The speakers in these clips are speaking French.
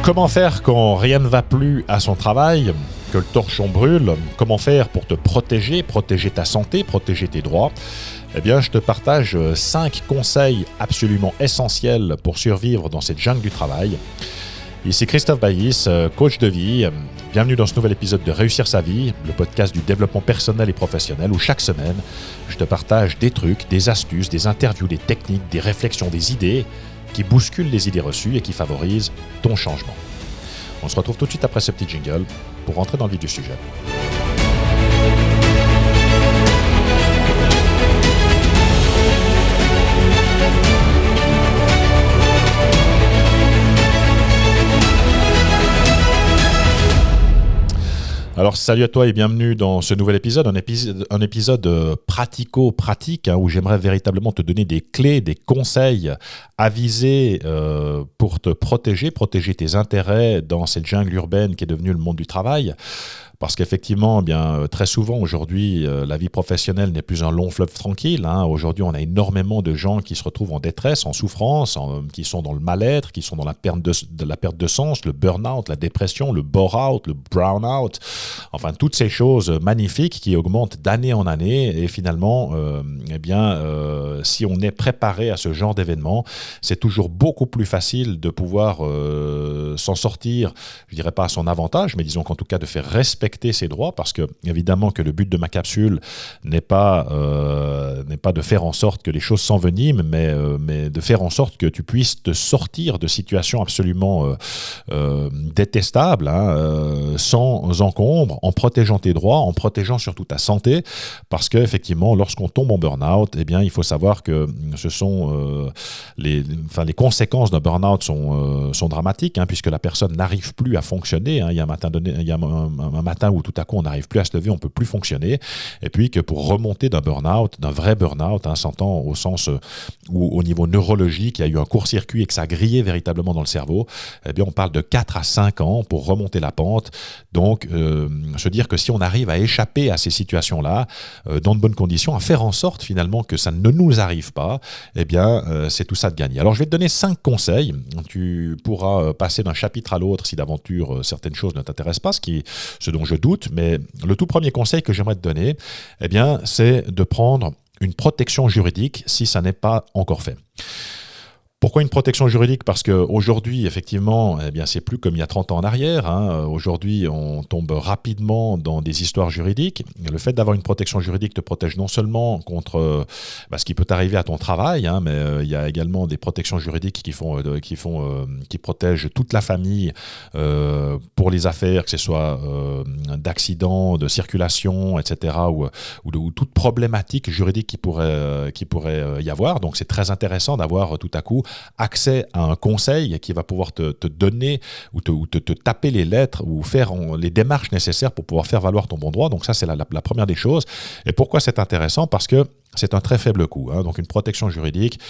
Comment faire quand rien ne va plus à son travail, que le torchon brûle? Comment faire pour te protéger ta santé, protéger tes droits? Eh bien, je te partage 5 conseils absolument essentiels pour survivre dans cette jungle du travail. Ici Christophe Baïs, coach de vie. Bienvenue dans ce nouvel épisode de Réussir sa vie, le podcast du développement personnel et professionnel où chaque semaine, je te partage des trucs, des astuces, des interviews, des techniques, des réflexions, des idées qui bousculent les idées reçues et qui favorisent ton changement. On se retrouve tout de suite après ce petit jingle pour rentrer dans le vif du sujet. Alors salut à toi et bienvenue dans ce nouvel épisode, un épisode pratico-pratique où j'aimerais véritablement te donner des clés, des conseils avisés pour te protéger tes intérêts dans cette jungle urbaine qui est devenue le monde du travail. Parce qu'effectivement, très souvent aujourd'hui, la vie professionnelle n'est plus un long fleuve tranquille. Aujourd'hui, on a énormément de gens qui se retrouvent en détresse, en souffrance, qui sont dans le mal-être, qui sont dans la perte de sens, le burn-out, la dépression, le bore-out, le brown-out. Enfin, toutes ces choses magnifiques qui augmentent d'année en année. Et finalement, si on est préparé à ce genre d'événement, c'est toujours beaucoup plus facile de pouvoir s'en sortir, je dirais pas à son avantage, mais disons qu'en tout cas de faire respecter ses droits, parce que évidemment que le but de ma capsule n'est pas de faire en sorte que les choses s'enveniment, mais de faire en sorte que tu puisses te sortir de situations absolument détestables, sans encombre, en protégeant tes droits, en protégeant surtout ta santé, parce que effectivement, lorsqu'on tombe en burn-out, il faut savoir que ce sont les conséquences d'un burn-out sont dramatiques, puisque la personne n'arrive plus à fonctionner. Il y a un matin où tout à coup on n'arrive plus à se lever, on ne peut plus fonctionner, et puis que pour remonter d'un burn-out, d'un vrai burn-out, s'entend au sens où au niveau neurologique, il y a eu un court-circuit et que ça a grillé véritablement dans le cerveau, on parle de 4 à 5 ans pour remonter la pente. Donc, se dire que si on arrive à échapper à ces situations-là, dans de bonnes conditions, à faire en sorte finalement que ça ne nous arrive pas, c'est tout ça de gagner. Alors, je vais te donner 5 conseils. Tu pourras passer d'un chapitre à l'autre si d'aventure certaines choses ne t'intéressent pas, ce dont je doute, mais le tout premier conseil que j'aimerais te donner, c'est de prendre une protection juridique si ça n'est pas encore fait. Pourquoi une protection juridique? Parce qu'aujourd'hui, effectivement, c'est plus comme il y a 30 ans en arrière. Aujourd'hui, on tombe rapidement dans des histoires juridiques. Le fait d'avoir une protection juridique te protège non seulement contre ce qui peut arriver à ton travail, mais il y a également des protections juridiques qui protègent toute la famille pour les affaires, que ce soit d'accidents, de circulation, etc., ou toute problématique juridique qui pourrait y avoir. Donc, c'est très intéressant d'avoir tout à coup accès à un conseil qui va pouvoir te donner ou te taper les lettres ou faire les démarches nécessaires pour pouvoir faire valoir ton bon droit. Donc ça, c'est la première des choses. Et pourquoi c'est intéressant? Parce que c'est un très faible coût. Donc une protection juridique,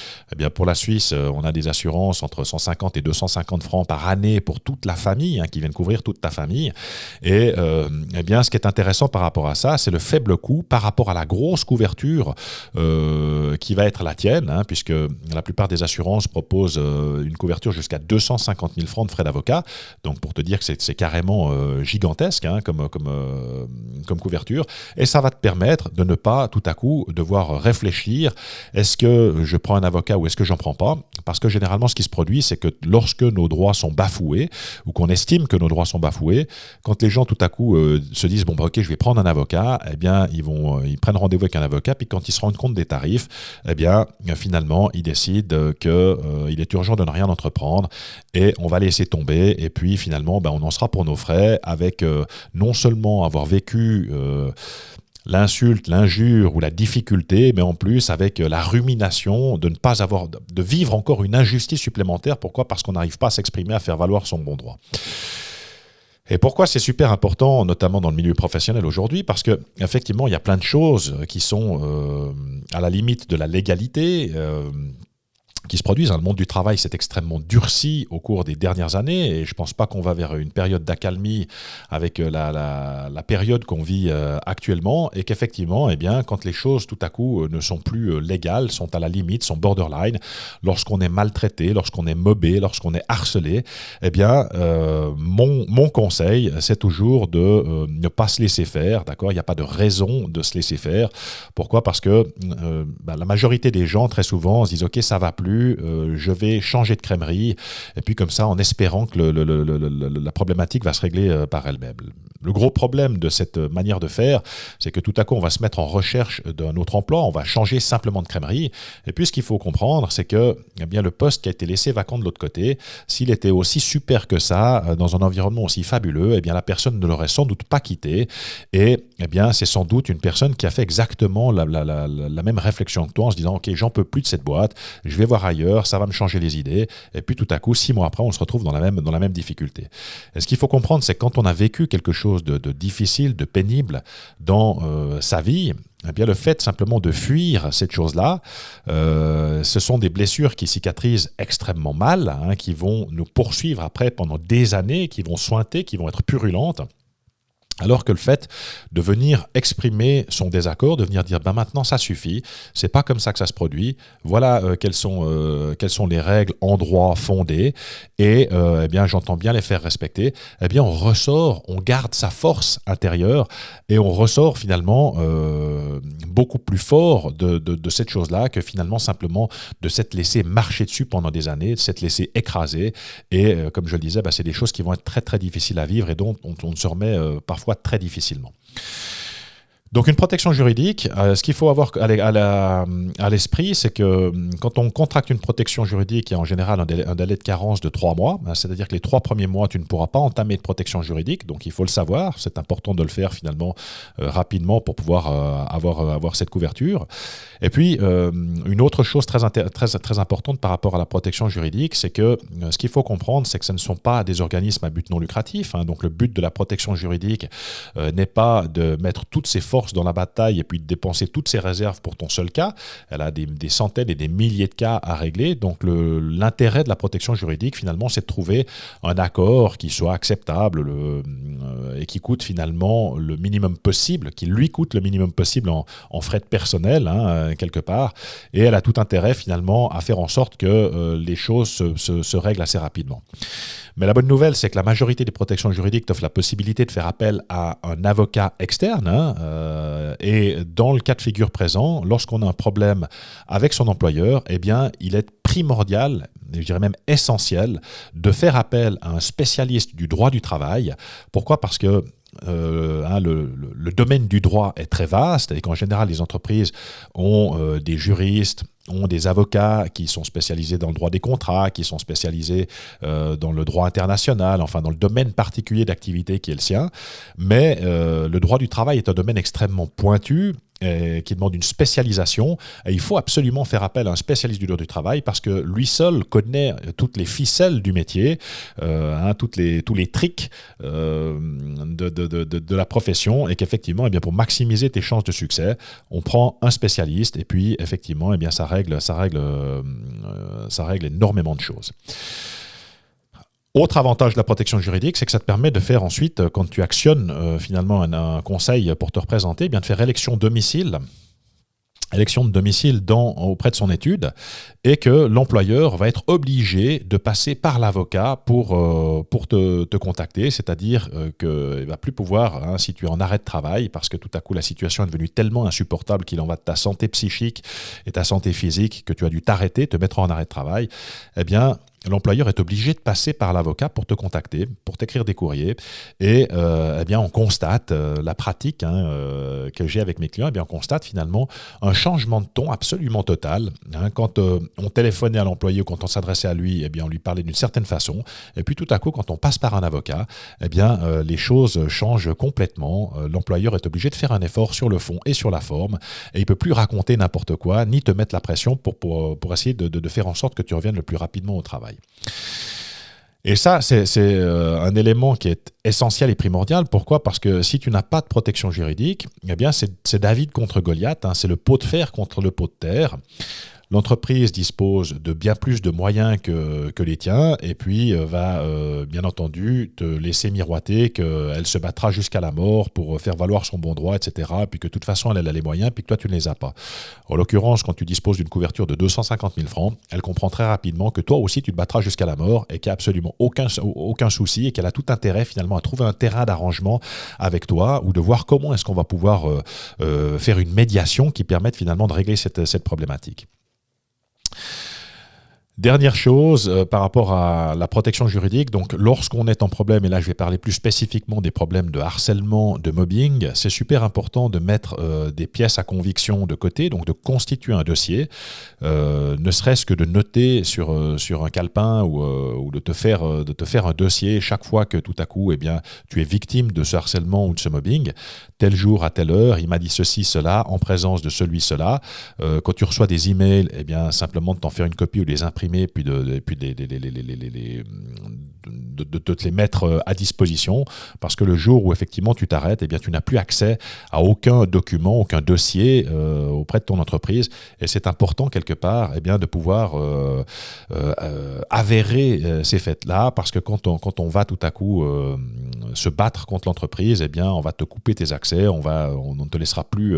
pour la Suisse, on a des assurances entre 150 et 250 francs par année pour toute la famille, qui viennent couvrir toute ta famille. Et ce qui est intéressant par rapport à ça, c'est le faible coût par rapport à la grosse couverture qui va être la tienne, puisque la plupart des assurances proposent une couverture jusqu'à 250 000 francs de frais d'avocat. Donc pour te dire que c'est carrément gigantesque comme couverture. Et ça va te permettre de ne pas tout à coup devoir réfléchir, est-ce que je prends un avocat ou est-ce que j'en prends pas? Parce que généralement ce qui se produit, c'est que lorsque nos droits sont bafoués ou qu'on estime que nos droits sont bafoués, quand les gens tout à coup se disent ok, je vais prendre un avocat, ils prennent rendez-vous avec un avocat, puis quand ils se rendent compte des tarifs, finalement ils décident qu'il est urgent de ne rien entreprendre et on va laisser tomber, et puis finalement on en sera pour nos frais avec non seulement avoir vécu l'insulte, l'injure ou la difficulté, mais en plus avec la rumination de ne pas avoir, de vivre encore une injustice supplémentaire. Pourquoi? Parce qu'on n'arrive pas à s'exprimer, à faire valoir son bon droit. Et pourquoi c'est super important, notamment dans le milieu professionnel aujourd'hui? Parce qu'effectivement, il y a plein de choses qui sont à la limite de la légalité, qui se produisent. Le monde du travail s'est extrêmement durci au cours des dernières années et je ne pense pas qu'on va vers une période d'accalmie avec la période qu'on vit actuellement et qu'effectivement, eh bien, quand les choses tout à coup ne sont plus légales, sont à la limite, sont borderline, lorsqu'on est maltraité, lorsqu'on est mobé, lorsqu'on est harcelé, eh bien, mon conseil, c'est toujours de ne pas se laisser faire, d'accord ? Il n'y a pas de raison de se laisser faire. Pourquoi ? Parce que la majorité des gens, très souvent, se disent « Ok, ça va plus, je vais changer de crèmerie » et puis comme ça, en espérant que la problématique va se régler par elle-même. Le gros problème de cette manière de faire, c'est que tout à coup, on va se mettre en recherche d'un autre emploi, on va changer simplement de crèmerie. Et puis, ce qu'il faut comprendre, c'est que eh bien, le poste qui a été laissé vacant de l'autre côté, s'il était aussi super que ça, dans un environnement aussi fabuleux, eh bien, la personne ne l'aurait sans doute pas quitté. Et eh bien, c'est sans doute une personne qui a fait exactement la même réflexion que toi en se disant « Ok, j'en peux plus de cette boîte, je vais voir ailleurs, ça va me changer les idées. » Et puis, tout à coup, 6 mois après, on se retrouve dans la même difficulté. Et ce qu'il faut comprendre, c'est que quand on a vécu quelque chose de difficile, de pénible dans sa vie, eh bien, le fait simplement de fuir cette chose-là, ce sont des blessures qui cicatrisent extrêmement mal, hein, qui vont nous poursuivre après pendant des années, qui vont suinter, qui vont être purulentes. Alors que le fait de venir exprimer son désaccord, de venir dire maintenant ça suffit, c'est pas comme ça que ça se produit, voilà quelles sont les règles en droit fondées et eh bien j'entends bien les faire respecter, eh bien on ressort, on garde sa force intérieure et on ressort finalement beaucoup plus fort de cette chose-là que finalement simplement de s'être laissé marcher dessus pendant des années, de s'être laissé écraser et comme je le disais, c'est des choses qui vont être très très difficiles à vivre et dont on se remet parfois très difficilement. Donc une protection juridique, ce qu'il faut avoir à l'esprit, c'est que quand on contracte une protection juridique, il y a en général un délai de carence de 3 mois, c'est-à-dire que les 3 premiers mois, tu ne pourras pas entamer de protection juridique, donc il faut le savoir, c'est important de le faire finalement rapidement pour pouvoir avoir cette couverture. Et puis, une autre chose très importante par rapport à la protection juridique, c'est que ce qu'il faut comprendre, c'est que ce ne sont pas des organismes à but non lucratif, hein, donc le but de la protection juridique n'est pas de mettre toutes ses forces dans la bataille et puis de dépenser toutes ses réserves pour ton seul cas. Elle a des centaines et des milliers de cas à régler. Donc l'intérêt de la protection juridique, finalement, c'est de trouver un accord qui soit acceptable et qui coûte finalement le minimum possible, qui lui coûte le minimum possible en frais de personnel, hein, quelque part. Et elle a tout intérêt finalement à faire en sorte que les choses se règlent assez rapidement. Mais la bonne nouvelle, c'est que la majorité des protections juridiques t'offrent la possibilité de faire appel à un avocat externe. Et dans le cas de figure présent, lorsqu'on a un problème avec son employeur, eh bien, il est primordial, je dirais même essentiel, de faire appel à un spécialiste du droit du travail. Pourquoi ? Parce que le domaine du droit est très vaste et qu'en général, les entreprises ont des juristes, ont des avocats qui sont spécialisés dans le droit des contrats, qui sont spécialisés dans le droit international, enfin dans le domaine particulier d'activité qui est le sien. Mais le droit du travail est un domaine extrêmement pointu qui demande une spécialisation. Et il faut absolument faire appel à un spécialiste du droit du travail parce que lui seul connaît toutes les ficelles du métier, tous les tricks de la profession et qu'effectivement, eh bien, pour maximiser tes chances de succès, on prend un spécialiste et puis effectivement, eh bien, ça règle énormément de choses. Autre avantage de la protection juridique, c'est que ça te permet de faire ensuite, quand tu actionnes finalement un conseil pour te représenter, eh bien de faire élection de domicile auprès de son étude et que l'employeur va être obligé de passer par l'avocat pour te contacter, c'est-à-dire qu'il ne va plus pouvoir, si tu es en arrêt de travail, parce que tout à coup la situation est devenue tellement insupportable qu'il en va de ta santé psychique et ta santé physique que tu as dû t'arrêter, te mettre en arrêt de travail, eh bien l'employeur est obligé de passer par l'avocat pour te contacter, pour t'écrire des courriers. Et eh bien, on constate la pratique que j'ai avec mes clients. Eh bien, on constate finalement un changement de ton absolument total. Quand on téléphonait à l'employé ou quand on s'adressait à lui, eh bien, on lui parlait d'une certaine façon. Et puis tout à coup, quand on passe par un avocat, eh bien, les choses changent complètement. L'employeur est obligé de faire un effort sur le fond et sur la forme. Et il ne peut plus raconter n'importe quoi, ni te mettre la pression pour essayer de faire en sorte que tu reviennes le plus rapidement au travail. Et ça, c'est un élément qui est essentiel et primordial. Pourquoi ? Parce que si tu n'as pas de protection juridique, eh bien c'est David contre Goliath, c'est le pot de fer contre le pot de terre. L'entreprise dispose de bien plus de moyens que les tiens et puis va bien entendu te laisser miroiter qu'elle se battra jusqu'à la mort pour faire valoir son bon droit, etc. Puis que de toute façon, elle a les moyens, puis que toi, tu ne les as pas. En l'occurrence, quand tu disposes d'une couverture de 250 000 francs, elle comprend très rapidement que toi aussi, tu te battras jusqu'à la mort et qu'il n'y a absolument aucun souci et qu'elle a tout intérêt finalement à trouver un terrain d'arrangement avec toi ou de voir comment est-ce qu'on va pouvoir faire une médiation qui permette finalement de régler cette problématique. Dernière chose par rapport à la protection juridique, donc lorsqu'on est en problème, et là je vais parler plus spécifiquement des problèmes de harcèlement, de mobbing, c'est super important de mettre des pièces à conviction de côté, donc de constituer un dossier, ne serait-ce que de noter sur un calepin ou de te faire un dossier chaque fois que tout à coup tu es victime de ce harcèlement ou de ce mobbing, tel jour à telle heure, il m'a dit ceci, cela, en présence de celui, cela. Quand tu reçois des emails, simplement de t'en faire une copie ou de les imprimer puis de te les mettre à disposition, parce que le jour où effectivement tu t'arrêtes, tu n'as plus accès à aucun document, aucun dossier auprès de ton entreprise, et c'est important quelque part de pouvoir avérer ces faits-là, parce que quand on va tout à coup se battre contre l'entreprise, on va te couper tes accès, on ne te laissera plus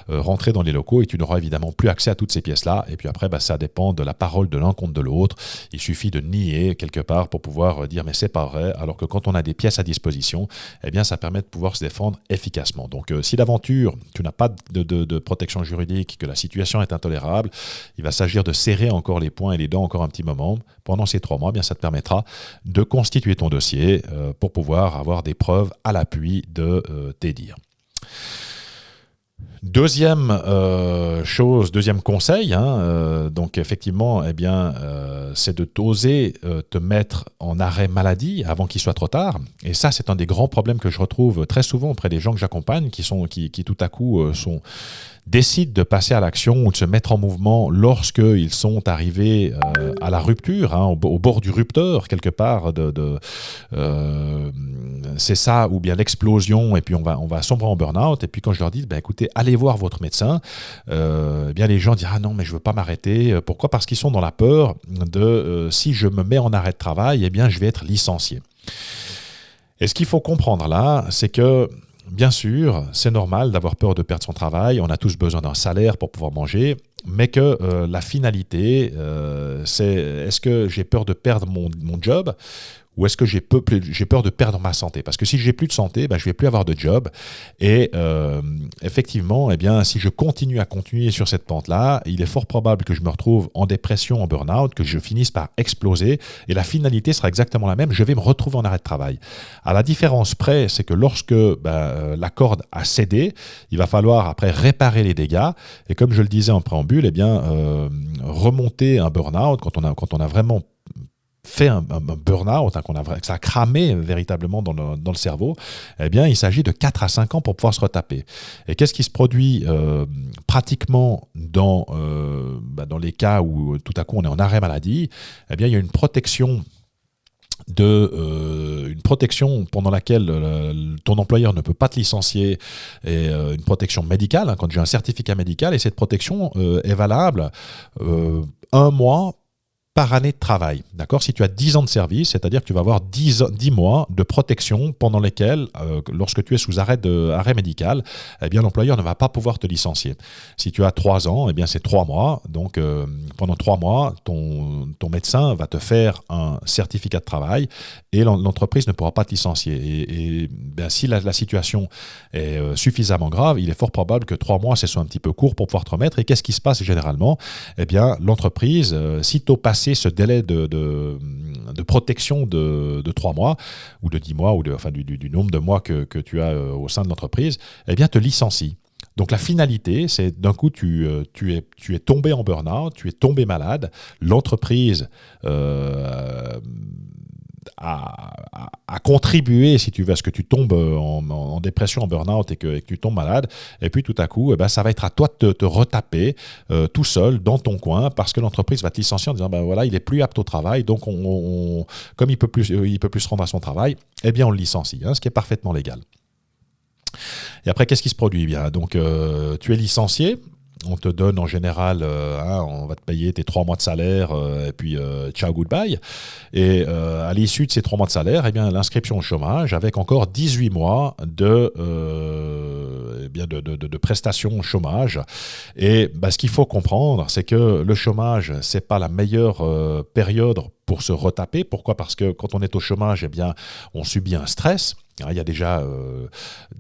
rentrer dans les locaux et tu n'auras évidemment plus accès à toutes ces pièces-là, et puis après ça dépend de la parole de l'un contre de l'autre. Il suffit de nier quelque part pour pouvoir dire mais c'est pas vrai, alors que quand on a des pièces à disposition, ça permet de pouvoir se défendre efficacement. Donc si d'aventure tu n'as pas de protection juridique, que la situation est intolérable, il va s'agir de serrer encore les poings et les dents encore un petit moment. Pendant ces 3 mois, ça te permettra de constituer ton dossier pour pouvoir avoir des preuves à l'appui de tes dires. Deuxième conseil, donc effectivement, c'est de t'oser te mettre en arrêt maladie avant qu'il soit trop tard. Et ça, c'est un des grands problèmes que je retrouve très souvent auprès des gens que j'accompagne, qui tout à coup décident de passer à l'action ou de se mettre en mouvement lorsqu'ils sont arrivés à la rupture, au bord du rupteur quelque part. C'est ça, ou bien l'explosion, et puis on va sombrer en burn-out. Et puis quand je leur dis, écoutez, allez voir votre médecin, les gens disent, ah non, mais je ne veux pas m'arrêter. Pourquoi ? Parce qu'ils sont dans la peur de si je me mets en arrêt de travail, je vais être licencié. Et ce qu'il faut comprendre là, c'est que bien sûr, c'est normal d'avoir peur de perdre son travail, on a tous besoin d'un salaire pour pouvoir manger, mais que la finalité, c'est est-ce que j'ai peur de perdre mon job ou est-ce que j'ai peur de perdre ma santé ? Parce que si j'ai plus de santé, je vais plus avoir de job. Et effectivement, si je continue sur cette pente-là, il est fort probable que je me retrouve en dépression, en burn-out, que je finisse par exploser. Et la finalité sera exactement la même. Je vais me retrouver en arrêt de travail. À la différence près, c'est que lorsque la corde a cédé, il va falloir après réparer les dégâts. Et comme je le disais en préambule, remonter un burn-out quand on a vraiment fait un burn-out, que ça a cramé véritablement dans le cerveau, il s'agit de 4 à 5 ans pour pouvoir se retaper. Et qu'est-ce qui se produit pratiquement dans les cas où tout à coup on est en arrêt maladie ? Il y a une protection pendant laquelle ton employeur ne peut pas te licencier, et une protection médicale, quand j'ai un certificat médical, et cette protection est valable 1 mois par année de travail. D'accord ? Si tu as 10 ans de service, c'est-à-dire que tu vas avoir 10 mois de protection pendant lesquels, lorsque tu es sous arrêt médical, l'employeur ne va pas pouvoir te licencier. Si tu as 3 ans, c'est 3 mois. Donc, pendant 3 mois, ton médecin va te faire un certificat de travail et l'entreprise ne pourra pas te licencier. Et si la situation est suffisamment grave, il est fort probable que 3 mois, ce soit un petit peu court pour pouvoir te remettre. Et qu'est-ce qui se passe généralement ? L'entreprise, sitôt passé ce délai de protection de 3 mois ou de 10 mois ou du nombre de mois que tu as au sein de l'entreprise, te licencie. Donc la finalité, c'est d'un coup tu es tombé en burn-out, tu es tombé malade, l'entreprise à contribuer, si tu veux, à ce que tu tombes en dépression, en burn-out et que tu tombes malade. Et puis tout à coup, ça va être à toi de te retaper tout seul dans ton coin, parce que l'entreprise va te licencier en disant il est plus apte au travail, donc comme il peut plus se rendre à son travail, on le licencie, ce qui est parfaitement légal. Et après, qu'est-ce qui se produit ? Donc tu es licencié. on te donne en général, on va te payer tes 3 mois de salaire et puis ciao, goodbye. Et à l'issue de ces 3 mois de salaire, eh bien, l'inscription au chômage avec encore 18 mois de prestations au chômage. Et ce qu'il faut comprendre, c'est que le chômage, ce n'est pas la meilleure période pour se retaper. Pourquoi ? Parce que quand on est au chômage, eh bien, on subit un stress. Il y a déjà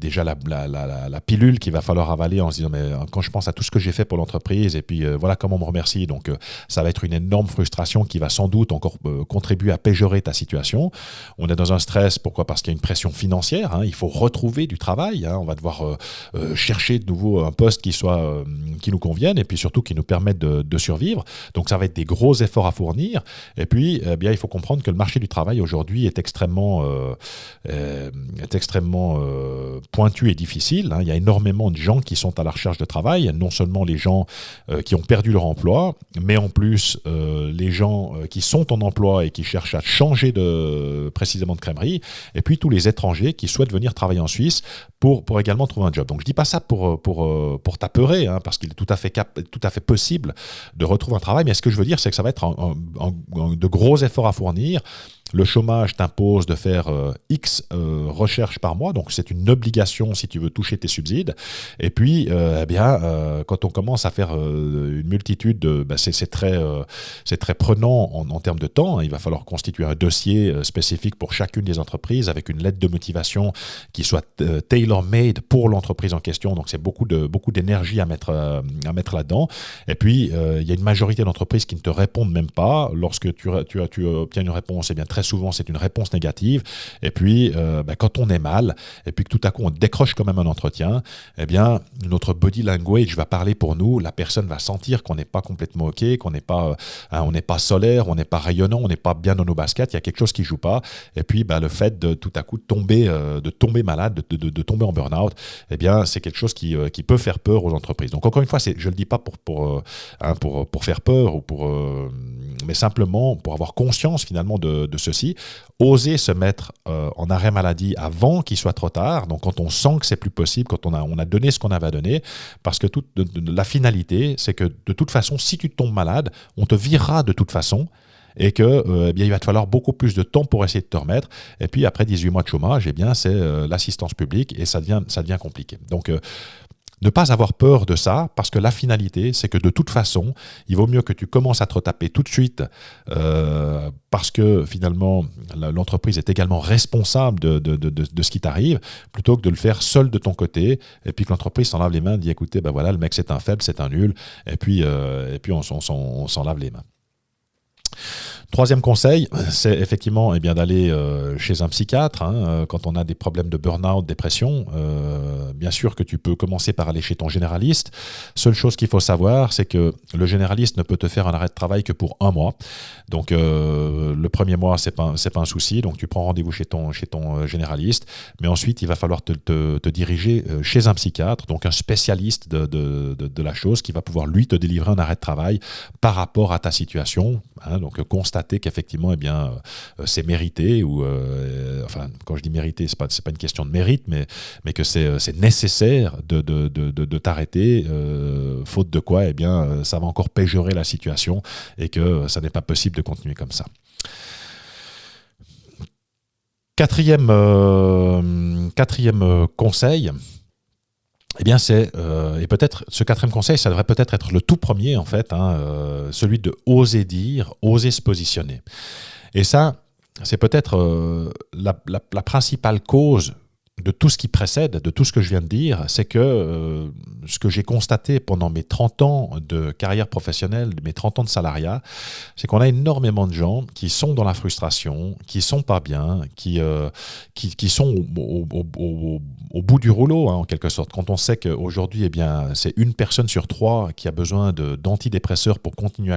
la pilule qu'il va falloir avaler en se disant mais quand je pense à tout ce que j'ai fait pour l'entreprise et puis voilà comment on me remercie, donc ça va être une énorme frustration qui va sans doute encore contribuer à péjorer ta situation. On est dans un stress, pourquoi ? Parce qu'il y a une pression financière, il faut retrouver du travail, on va devoir chercher de nouveau un poste qui nous convienne et puis surtout qui nous permette de survivre. Donc ça va être des gros efforts à fournir et puis il faut comprendre que le marché du travail aujourd'hui est extrêmement pointu et difficile. Il y a énormément de gens qui sont à la recherche de travail, non seulement les gens qui ont perdu leur emploi, mais en plus les gens qui sont en emploi et qui cherchent à changer précisément de crèmerie, et puis tous les étrangers qui souhaitent venir travailler en Suisse pour également trouver un job. Donc je ne dis pas ça pour t'apeurer, parce qu'il est tout à fait possible de retrouver un travail, mais ce que je veux dire, c'est que ça va être de gros efforts à fournir. Le chômage t'impose de faire X recherches par mois, donc c'est une obligation si tu veux toucher tes subsides. Et puis, quand on commence à faire une multitude, c'est très prenant en termes de temps. Il va falloir constituer un dossier spécifique pour chacune des entreprises avec une lettre de motivation qui soit tailor-made pour l'entreprise en question. Donc c'est beaucoup d'énergie à mettre là-dedans. Et puis, il y a une majorité d'entreprises qui ne te répondent même pas. Lorsque tu obtiens une réponse, eh bien très souvent c'est une réponse négative. Et puis quand on est mal et puis que tout à coup on décroche quand même un entretien, eh bien notre body language va parler pour nous. La personne va sentir qu'on n'est pas complètement OK, qu'on n'est pas on n'est pas solaire, on n'est pas rayonnant, on n'est pas bien dans nos baskets, il y a quelque chose qui joue pas. Et puis le fait de tout à coup de tomber malade, de tomber en burn-out, eh bien c'est quelque chose qui peut faire peur aux entreprises. Donc encore une fois, je le dis pas pour faire peur ou mais simplement pour avoir conscience finalement de ceci, oser se mettre en arrêt maladie avant qu'il soit trop tard, donc quand on sent que c'est plus possible, quand on a donné ce qu'on avait à donner, parce que la finalité, c'est que de toute façon, si tu tombes malade, on te virera de toute façon, et que il va te falloir beaucoup plus de temps pour essayer de te remettre, et puis après 18 mois de chômage, c'est l'assistance publique, et ça devient compliqué. Donc ne pas avoir peur de ça, parce que la finalité, c'est que de toute façon, il vaut mieux que tu commences à te retaper tout de suite, parce que finalement, l'entreprise est également responsable de ce qui t'arrive, plutôt que de le faire seul de ton côté, et puis que l'entreprise s'en lave les mains, dit écoutez, le mec c'est un faible, c'est un nul, et puis on s'en lave les mains. Troisième conseil, c'est effectivement d'aller chez un psychiatre quand on a des problèmes de burn-out, dépression. Bien sûr que tu peux commencer par aller chez ton généraliste. Seule chose qu'il faut savoir, c'est que le généraliste ne peut te faire un arrêt de travail que pour 1 mois. Donc le premier mois, c'est pas un souci. Donc tu prends rendez-vous chez ton généraliste. Mais ensuite, il va falloir te diriger chez un psychiatre, donc un spécialiste de la chose qui va pouvoir lui te délivrer un arrêt de travail par rapport à ta situation. Donc constater qu'effectivement c'est mérité, ou quand je dis mérité, c'est pas une question de mérite, mais que c'est nécessaire de t'arrêter, faute de quoi ça va encore péjorer la situation et que ça n'est pas possible de continuer comme ça. Quatrième conseil, et peut-être ce 4e conseil, ça devrait peut-être être le tout premier en fait, celui de oser dire, oser se positionner. Et ça, c'est peut-être la principale cause de tout ce qui précède, de tout ce que je viens de dire, c'est que ce que j'ai constaté pendant mes 30 ans de carrière professionnelle, mes 30 ans de salariat, c'est qu'on a énormément de gens qui sont dans la frustration, qui sont pas bien, qui sont au bout du rouleau, en quelque sorte. Quand on sait qu'aujourd'hui, c'est 1 personne sur 3 qui a besoin d'antidépresseurs pour continuer,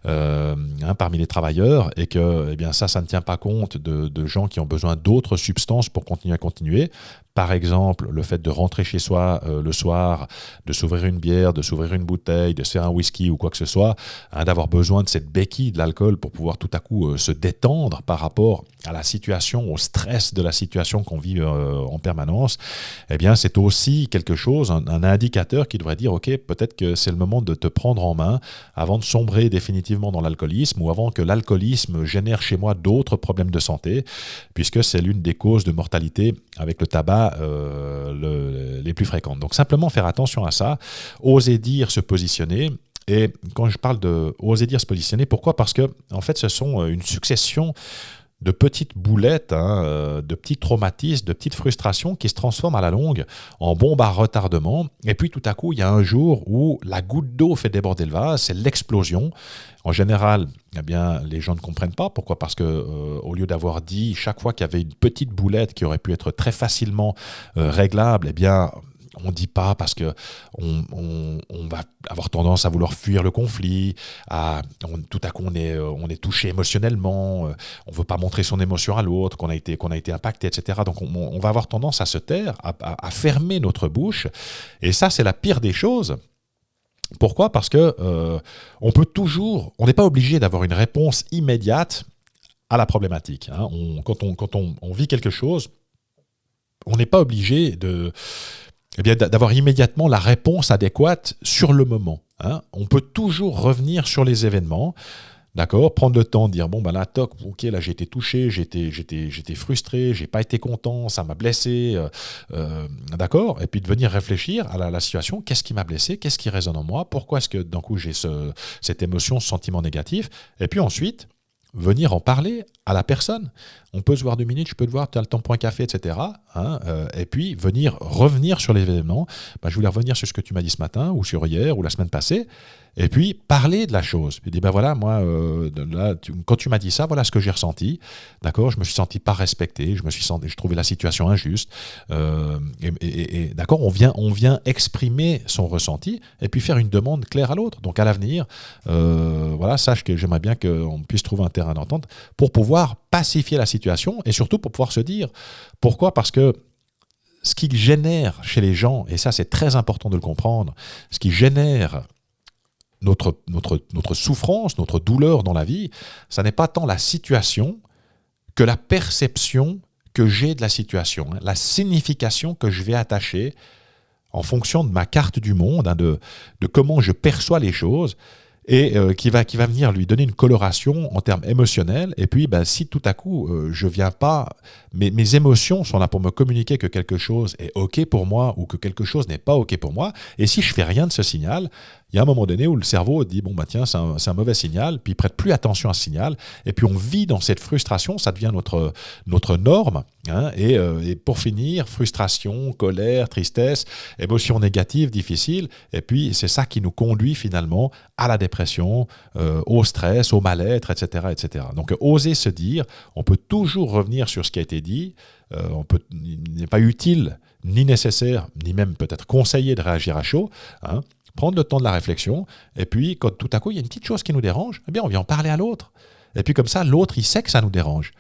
parmi les travailleurs, et que ça ne tient pas compte de gens qui ont besoin d'autres substances pour continuer. Par exemple, le fait de rentrer chez soi le soir, de s'ouvrir une bière, de s'ouvrir une bouteille, de se faire un whisky ou quoi que ce soit, hein, d'avoir besoin de cette béquille de l'alcool pour pouvoir tout à coup se détendre par rapport à la situation, au stress de la situation qu'on vit en permanence, eh bien c'est aussi quelque chose, un indicateur qui devrait dire ok, peut-être que c'est le moment de te prendre en main avant de sombrer définitivement dans l'alcoolisme ou avant que l'alcoolisme génère chez moi d'autres problèmes de santé, puisque c'est l'une des causes de mortalité avec le tabac les plus fréquentes. Donc simplement faire attention à ça, oser dire, se positionner. Et quand je parle de oser dire, se positionner, pourquoi ? Parce que en fait, ce sont une succession de petites boulettes, de petits traumatismes, de petites frustrations qui se transforment à la longue en bombes à retardement. Et puis tout à coup, il y a un jour où la goutte d'eau fait déborder le vase, c'est l'explosion. En général, eh bien, les gens ne comprennent pas. Pourquoi ? Parce que au lieu d'avoir dit chaque fois qu'il y avait une petite boulette qui aurait pu être très facilement réglable, eh bien, on ne dit pas parce que on va avoir tendance à vouloir fuir le conflit, tout à coup on est touché émotionnellement, on ne veut pas montrer son émotion à l'autre, qu'on a été impacté, etc. Donc on va avoir tendance à se taire, à fermer notre bouche, et ça c'est la pire des choses. Pourquoi ? Parce que on n'est pas obligé d'avoir une réponse immédiate à la problématique. Hein. Quand on vit quelque chose, on n'est pas obligé d'avoir immédiatement la réponse adéquate sur le moment. Hein. On peut toujours revenir sur les événements, d'accord, prendre le temps de dire, bon, ben là, toc, ok, là, j'ai été touché, j'étais frustré, j'ai pas été content, ça m'a blessé, d'accord, et puis de venir réfléchir à la situation, qu'est-ce qui m'a blessé, qu'est-ce qui résonne en moi, pourquoi est-ce que d'un coup j'ai cette émotion, ce sentiment négatif, et puis ensuite, venir en parler à la personne. On peut se voir 2 minutes, je peux te voir, tu as le temps pour un café, etc. Hein, et puis revenir sur l'événement. Ben, je voulais revenir sur ce que tu m'as dit ce matin, ou sur hier, ou la semaine passée, et puis parler de la chose. Et dire, ben voilà, moi, quand tu m'as dit ça, voilà ce que j'ai ressenti. D'accord, je me suis senti pas respecté, je trouvais la situation injuste. D'accord, on vient exprimer son ressenti, et puis faire une demande claire à l'autre. Donc à l'avenir, voilà, sache que j'aimerais bien qu'on puisse trouver un terrain d'entente pour pouvoir pacifier la situation et surtout pour pouvoir se dire pourquoi. Parce que ce qui génère chez les gens, et ça c'est très important de le comprendre, ce qui génère notre souffrance, notre douleur dans la vie, ça n'est pas tant la situation que la perception que j'ai de la situation, hein, la signification que je vais attacher en fonction de ma carte du monde, hein, de comment je perçois les choses, et qui va venir lui donner une coloration en termes émotionnels. Et puis, si tout à coup, je viens pas... Mes émotions sont là pour me communiquer que quelque chose est OK pour moi ou que quelque chose n'est pas OK pour moi. Et si je fais rien de ce signal, il y a un moment donné où le cerveau dit, bon, tiens, c'est un mauvais signal, puis il prête plus attention à ce signal. Et puis, on vit dans cette frustration, ça devient notre norme. Hein, et pour finir, frustration, colère, tristesse, émotions négatives, difficiles. Et puis, c'est ça qui nous conduit finalement à la dépression, au stress, au mal-être, etc., etc. Donc, oser se dire, on peut toujours revenir sur ce qui a été dit. Il n'est pas utile, ni nécessaire, ni même peut-être conseillé de réagir à chaud. Hein, prendre le temps de la réflexion. Et puis, quand tout à coup, il y a une petite chose qui nous dérange, eh bien, on vient en parler à l'autre. Et puis, comme ça, l'autre, il sait que ça nous dérange.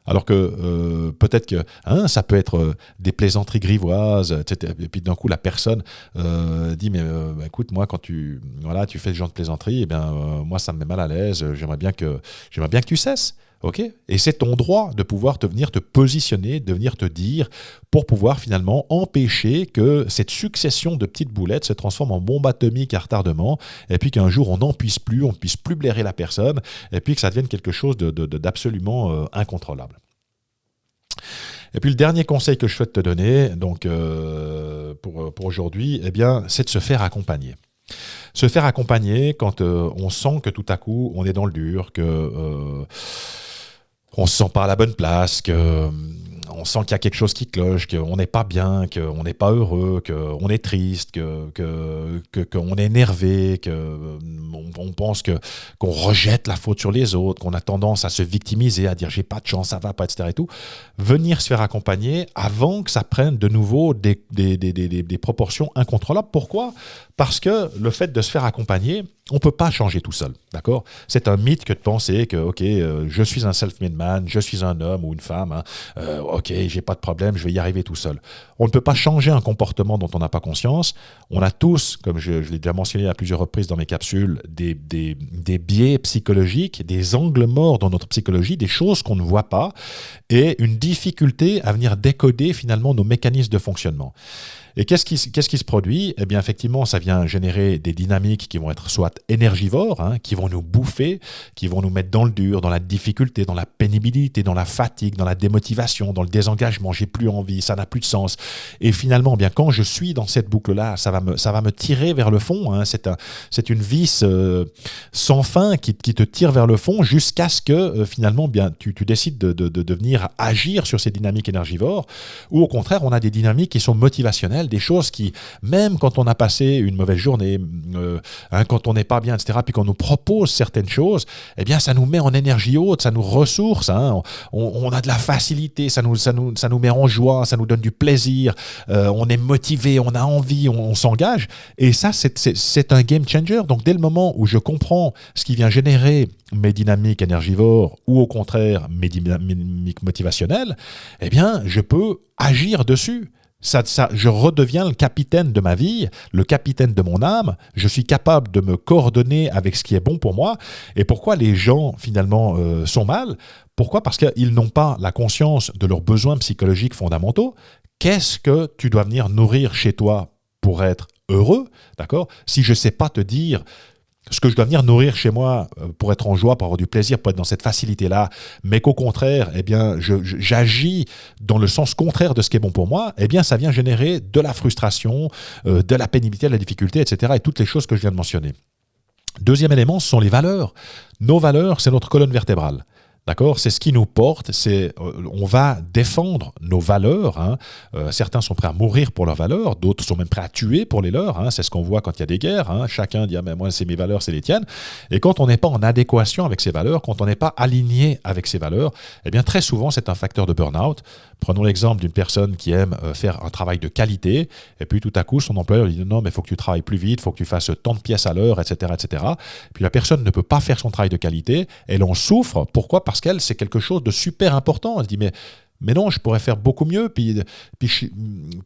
Alors que peut-être que ça peut être des plaisanteries grivoises, etc. Et puis d'un coup la personne dit mais écoute, moi quand tu fais ce genre de plaisanterie, eh bien moi ça me met mal à l'aise. J'aimerais bien que tu cesses. Ok ? Et c'est ton droit de pouvoir venir te positionner, de venir te dire, pour pouvoir finalement empêcher que cette succession de petites boulettes se transforme en bombe atomique à retardement, et puis qu'un jour on ne puisse plus blairer la personne, et puis que ça devienne quelque chose d'absolument incontrôlable. Et puis le dernier conseil que je souhaite te donner, donc pour aujourd'hui, eh bien, c'est de se faire accompagner. Se faire accompagner quand on sent que tout à coup on est dans le dur, que on se sent pas à la bonne place, on sent qu'il y a quelque chose qui cloche, qu'on n'est pas bien, qu'on n'est pas heureux, qu'on est triste, qu'on est énervé, qu'on on pense qu'on rejette la faute sur les autres, qu'on a tendance à se victimiser, à dire j'ai pas de chance, ça va pas, etc. et tout. Venir se faire accompagner avant que ça prenne de nouveau des proportions incontrôlables. Pourquoi ? Parce que le fait de se faire accompagner, on ne peut pas changer tout seul, d'accord ? C'est un mythe que de penser que, ok, je suis un self-made man, je suis un homme ou une femme, hein, ok, j'ai pas de problème, je vais y arriver tout seul. On ne peut pas changer un comportement dont on n'a pas conscience. On a tous, comme je l'ai déjà mentionné à plusieurs reprises dans mes capsules, des biais psychologiques, des angles morts dans notre psychologie, des choses qu'on ne voit pas, et une difficulté à venir décoder finalement nos mécanismes de fonctionnement. Et qu'est-ce qui se produit ? Eh bien, effectivement, ça vient générer des dynamiques qui vont être soit énergivores, hein, qui vont nous bouffer, qui vont nous mettre dans le dur, dans la difficulté, dans la pénibilité, dans la fatigue, dans la démotivation, dans le désengagement. J'ai plus envie, ça n'a plus de sens. Et finalement, eh bien, quand je suis dans cette boucle-là, ça va me tirer vers le fond. Hein. C'est une vis sans fin qui te tire vers le fond jusqu'à ce que finalement, bien, tu décides de venir agir sur ces dynamiques énergivores, ou au contraire, on a des dynamiques qui sont motivationnelles, des choses qui, même quand on a passé une mauvaise journée, quand on n'est pas bien, etc., puis qu'on nous propose certaines choses, eh bien, ça nous met en énergie haute, ça nous ressource, hein, on a de la facilité, ça nous met en joie, ça nous donne du plaisir, on est motivé, on a envie, on s'engage, et ça, c'est un game changer. Donc, dès le moment où je comprends ce qui vient générer mes dynamiques énergivores ou au contraire mes dynamiques motivationnelles, eh bien, je peux agir dessus. Je redeviens le capitaine de ma vie, le capitaine de mon âme. Je suis capable de me coordonner avec ce qui est bon pour moi. Et pourquoi les gens, finalement, sont mal ? Pourquoi ? Parce qu'ils n'ont pas la conscience de leurs besoins psychologiques fondamentaux. Qu'est-ce que tu dois venir nourrir chez toi pour être heureux ? D'accord ? Si je ne sais pas te dire ce que je dois venir nourrir chez moi pour être en joie, pour avoir du plaisir, pour être dans cette facilité-là, mais qu'au contraire, eh bien, j'agis dans le sens contraire de ce qui est bon pour moi, eh bien, ça vient générer de la frustration, de la pénibilité, de la difficulté, etc. et toutes les choses que je viens de mentionner. Deuxième élément, ce sont les valeurs. Nos valeurs, c'est notre colonne vertébrale. D'accord ? C'est ce qui nous porte, on va défendre nos valeurs. Hein. Certains sont prêts à mourir pour leurs valeurs, d'autres sont même prêts à tuer pour les leurs. Hein. C'est ce qu'on voit quand il y a des guerres. Hein. Chacun dit mais moi, c'est mes valeurs, c'est les tiennes. Et quand on n'est pas en adéquation avec ces valeurs, quand on n'est pas aligné avec ces valeurs, eh bien, très souvent, c'est un facteur de burn-out. Prenons l'exemple d'une personne qui aime faire un travail de qualité, et puis tout à coup, son employeur lui dit non, mais il faut que tu travailles plus vite, il faut que tu fasses tant de pièces à l'heure, etc., etc. Puis la personne ne peut pas faire son travail de qualité, elle en souffre. Pourquoi ? Parce qu'elle, c'est quelque chose de super important. Elle se dit mais non, je pourrais faire beaucoup mieux, puis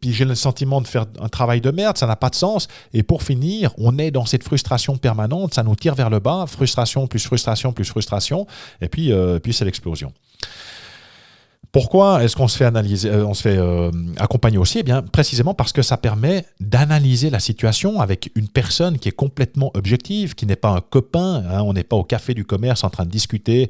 j'ai le sentiment de faire un travail de merde, ça n'a pas de sens. Et pour finir, on est dans cette frustration permanente, ça nous tire vers le bas, frustration plus frustration plus frustration, et puis c'est l'explosion. Pourquoi est-ce qu'on se fait analyser, accompagner aussi ? Eh bien, précisément parce que ça permet d'analyser la situation avec une personne qui est complètement objective, qui n'est pas un copain. Hein, on n'est pas au café du commerce en train de discuter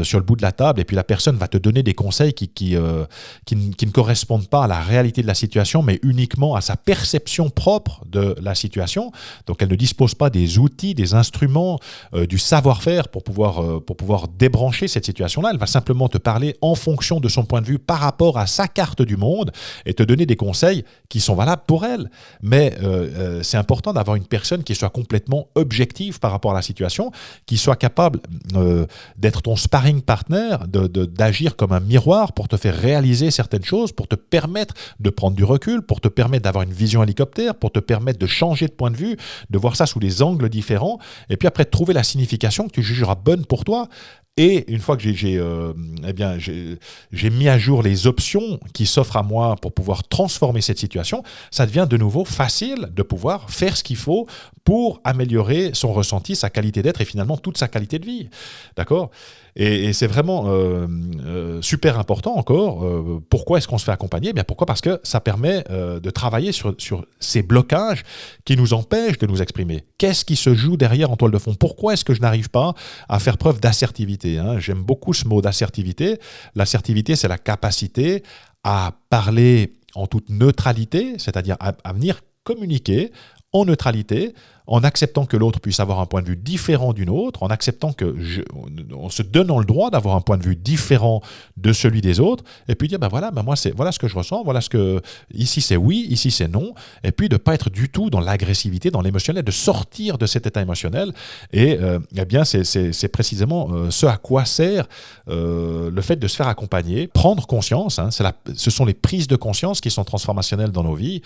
sur le bout de la table, et puis la personne va te donner des conseils qui ne correspondent pas à la réalité de la situation, mais uniquement à sa perception propre de la situation. Donc, elle ne dispose pas des outils, des instruments, du savoir-faire pour pouvoir débrancher cette situation-là. Elle va simplement te parler en fonction de son point de vue par rapport à sa carte du monde et te donner des conseils qui sont valables pour elle. Mais c'est important d'avoir une personne qui soit complètement objective par rapport à la situation, qui soit capable d'être ton sparring partner, d'agir comme un miroir pour te faire réaliser certaines choses, pour te permettre de prendre du recul, pour te permettre d'avoir une vision hélicoptère, pour te permettre de changer de point de vue, de voir ça sous des angles différents, et puis après de trouver la signification que tu jugeras bonne pour toi. Et une fois que j'ai mis à jour les options qui s'offrent à moi pour pouvoir transformer cette situation, ça devient de nouveau facile de pouvoir faire ce qu'il faut pour améliorer son ressenti, sa qualité d'être et finalement toute sa qualité de vie. D'accord ? Et c'est vraiment super important encore. Pourquoi est-ce qu'on se fait accompagner ? Eh bien, pourquoi ? Parce que ça permet de travailler sur ces blocages qui nous empêchent de nous exprimer. Qu'est-ce qui se joue derrière en toile de fond ? Pourquoi est-ce que je n'arrive pas à faire preuve d'assertivité ? J'aime beaucoup ce mot d'assertivité. L'assertivité, c'est la capacité à parler en toute neutralité, c'est-à-dire à venir communiquer en neutralité, en acceptant que l'autre puisse avoir un point de vue différent d'une autre, en acceptant en se donnant le droit d'avoir un point de vue différent de celui des autres, et puis dire, voilà ce que je ressens, ici c'est oui, ici c'est non, et puis de ne pas être du tout dans l'agressivité, dans l'émotionnel, de sortir de cet état émotionnel, et eh bien c'est précisément ce à quoi sert le fait de se faire accompagner, prendre conscience, ce sont les prises de conscience qui sont transformationnelles dans nos vies.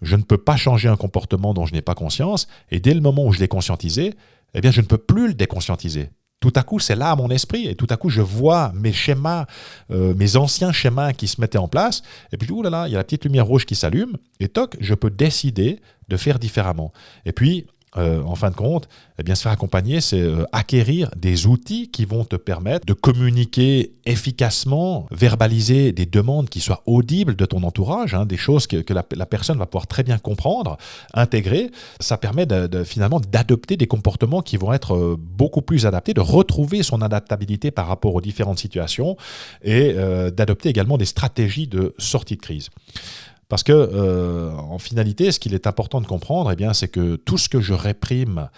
Je ne peux pas changer un comportement dont je n'ai pas conscience, et dès le moment où je l'ai conscientisé, eh bien je ne peux plus le déconscientiser. Tout à coup, c'est là à mon esprit, et tout à coup, je vois mes schémas, mes anciens schémas qui se mettaient en place, et puis, oulala, il y a la petite lumière rouge qui s'allume, et toc, je peux décider de faire différemment. Et puis, en fin de compte, eh bien, se faire accompagner, c'est acquérir des outils qui vont te permettre de communiquer efficacement, verbaliser des demandes qui soient audibles de ton entourage, des choses que la personne va pouvoir très bien comprendre, intégrer. Ça permet finalement d'adopter des comportements qui vont être beaucoup plus adaptés, de retrouver son adaptabilité par rapport aux différentes situations et d'adopter également des stratégies de sortie de crise. Parce que, en finalité, ce qu'il est important de comprendre, eh bien, c'est que tout ce que je réprime,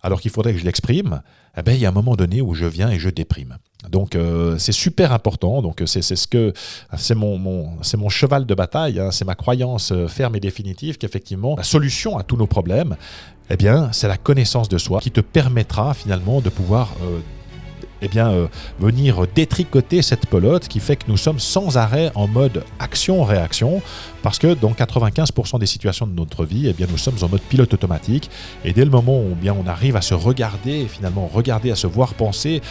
alors qu'il faudrait que je l'exprime, eh bien, il y a un moment donné où je viens et je déprime. Donc, c'est super important. Donc, c'est mon cheval de bataille. C'est ma croyance ferme et définitive qu'effectivement, la solution à tous nos problèmes, eh bien, c'est la connaissance de soi qui te permettra finalement de pouvoir venir détricoter cette pelote qui fait que nous sommes sans arrêt en mode action-réaction, parce que dans 95% des situations de notre vie, eh bien, nous sommes en mode pilote automatique, et dès le moment où on arrive à se regarder, finalement à se voir penser,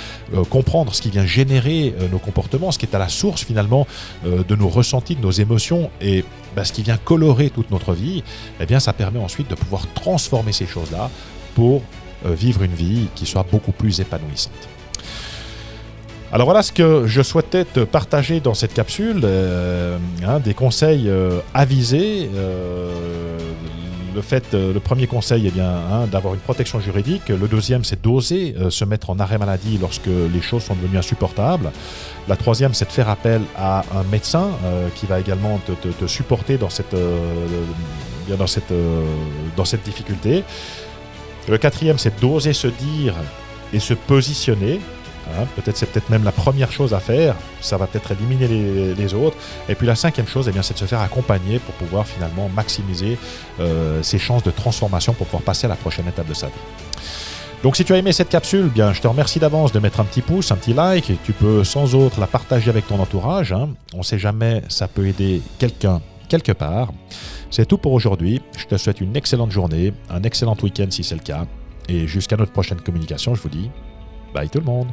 comprendre ce qui vient générer nos comportements, ce qui est à la source finalement de nos ressentis, de nos émotions, et ce qui vient colorer toute notre vie, eh bien, ça permet ensuite de pouvoir transformer ces choses-là pour vivre une vie qui soit beaucoup plus épanouissante. Alors voilà ce que je souhaitais te partager dans cette capsule, des conseils avisés. Le premier conseil, eh bien, d'avoir une protection juridique. Le deuxième, c'est d'oser se mettre en arrêt maladie lorsque les choses sont devenues insupportables. La troisième, c'est de faire appel à un médecin qui va également te supporter dans cette difficulté. Le quatrième, c'est d'oser se dire et se positionner. C'est même la première chose à faire, ça va peut-être éliminer les autres. Et puis la cinquième chose, eh bien, c'est de se faire accompagner pour pouvoir finalement maximiser ses chances de transformation pour pouvoir passer à la prochaine étape de sa vie. Donc si tu as aimé cette capsule, bien, je te remercie d'avance de mettre un petit pouce, un petit like, et tu peux sans autre la partager avec ton entourage. On ne sait jamais, ça peut aider quelqu'un quelque part. C'est tout pour aujourd'hui, je te souhaite une excellente journée, un excellent week-end si c'est le cas, et jusqu'à notre prochaine communication, je vous dis bye tout le monde.